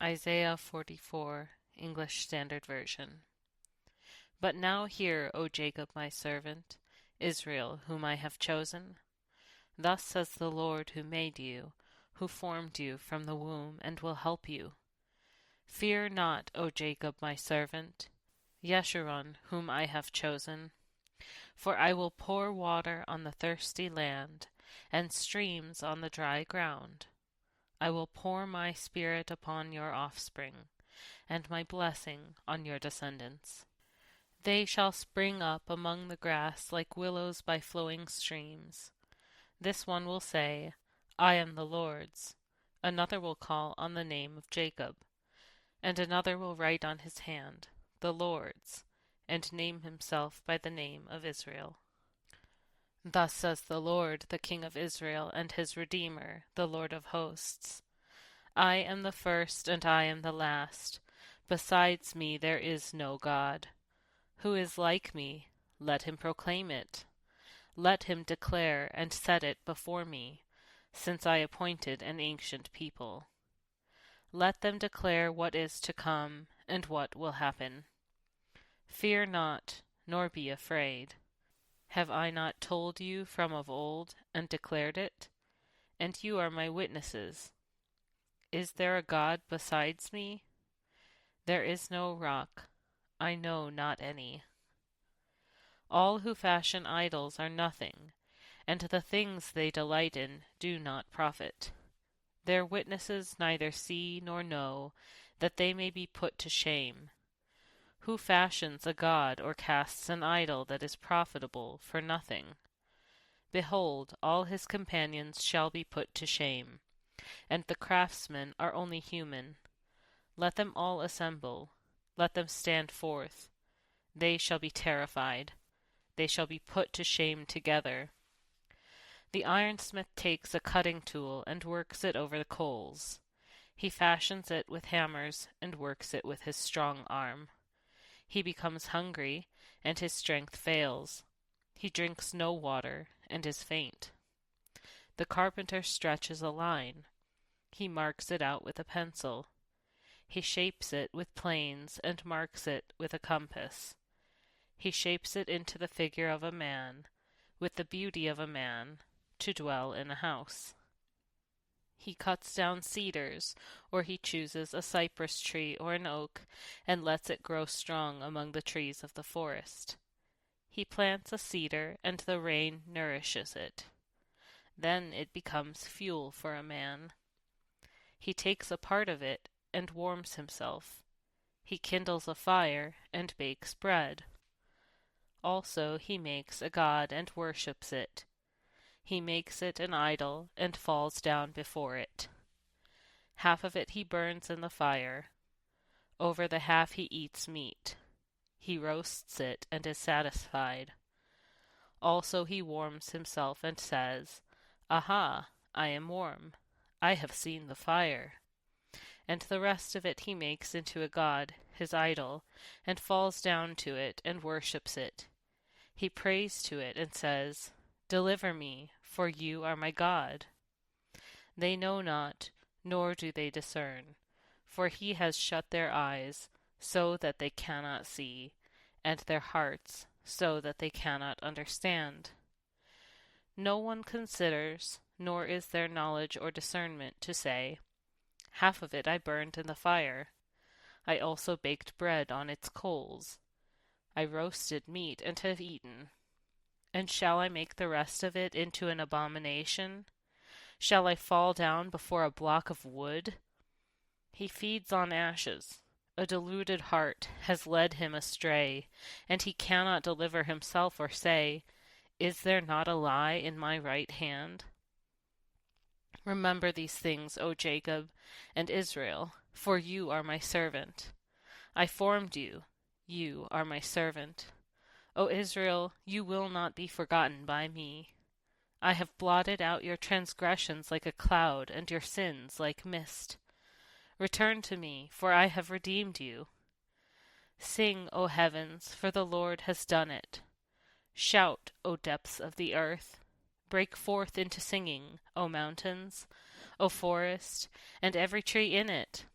Isaiah 44, English Standard Version. But now hear, O Jacob my servant, Israel whom I have chosen. Thus says the Lord who made you, who formed you from the womb, and will help you. Fear not, O Jacob my servant, Jeshurun whom I have chosen. For I will pour water on the thirsty land, and streams on the dry ground. I will pour my spirit upon your offspring, and my blessing on your descendants. They shall spring up among the grass like willows by flowing streams. This one will say, I am the Lord's. Another will call on the name of Jacob. And another will write on his hand, the Lord's, and name himself by the name of Israel. Thus says the Lord, the King of Israel, and his Redeemer, the Lord of hosts. I am the first, and I am the last. Besides me there is no God. Who is like me? Let him proclaim it. Let him declare and set it before me, since I appointed an ancient people. Let them declare what is to come, and what will happen. Fear not, nor be afraid. Have I not told you from of old, and declared it? And you are my witnesses. Is there a God besides me? There is no rock, I know not any. All who fashion idols are nothing, and the things they delight in do not profit. Their witnesses neither see nor know, that they may be put to shame. Who fashions a god or casts an idol that is profitable for nothing? Behold, all his companions shall be put to shame, and the craftsmen are only human. Let them all assemble, let them stand forth. They shall be terrified, they shall be put to shame together. The ironsmith takes a cutting tool and works it over the coals. He fashions it with hammers and works it with his strong arm. He becomes hungry, and his strength fails. He drinks no water, and is faint. The carpenter stretches a line. He marks it out with a pencil. He shapes it with planes, and marks it with a compass. He shapes it into the figure of a man, with the beauty of a man, to dwell in a house. He cuts down cedars, or he chooses a cypress tree or an oak, and lets it grow strong among the trees of the forest. He plants a cedar, and the rain nourishes it. Then it becomes fuel for a man. He takes a part of it, and warms himself. He kindles a fire, and bakes bread. Also he makes a god, and worships it. He makes it an idol, and falls down before it. Half of it he burns in the fire. Over the half he eats meat. He roasts it, and is satisfied. Also he warms himself, and says, Aha, I am warm. I have seen the fire. And the rest of it he makes into a god, his idol, and falls down to it, and worships it. He prays to it, and says, Deliver me, for you are my God. They know not, nor do they discern, for he has shut their eyes, so that they cannot see, and their hearts, so that they cannot understand. No one considers, nor is there knowledge or discernment to say, Half of it I burned in the fire. I also baked bread on its coals. I roasted meat and have eaten. And shall I make the rest of it into an abomination? Shall I fall down before a block of wood? He feeds on ashes. A deluded heart has led him astray, and he cannot deliver himself or say, Is there not a lie in my right hand? Remember these things, O Jacob and Israel, for you are my servant. I formed you, you are my servant. O Israel, you will not be forgotten by me. I have blotted out your transgressions like a cloud, and your sins like mist. Return to me, for I have redeemed you. Sing, O heavens, for the Lord has done it. Shout, O depths of the earth. Break forth into singing, O mountains, O forest, and every tree in it.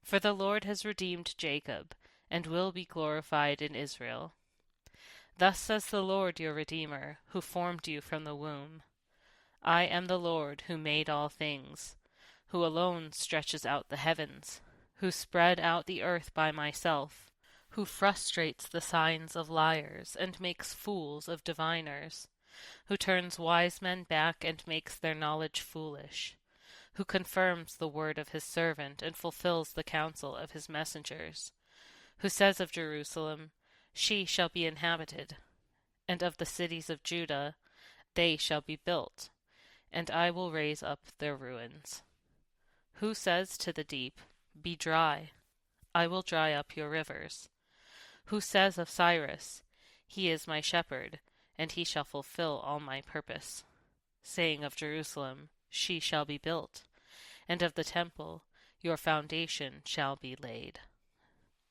For the Lord has redeemed Jacob, and will be glorified in Israel. Thus says the Lord your Redeemer, who formed you from the womb. I am the Lord who made all things, who alone stretches out the heavens, who spread out the earth by myself, who frustrates the signs of liars and makes fools of diviners, who turns wise men back and makes their knowledge foolish, who confirms the word of his servant and fulfills the counsel of his messengers, who says of Jerusalem, She shall be inhabited, and of the cities of Judah, They shall be built, and I will raise up their ruins. Who says to the deep, Be dry, I will dry up your rivers. Who says of Cyrus, He is my shepherd, and he shall fulfill all my purpose, saying of Jerusalem, She shall be built, and of the temple, Your foundation shall be laid.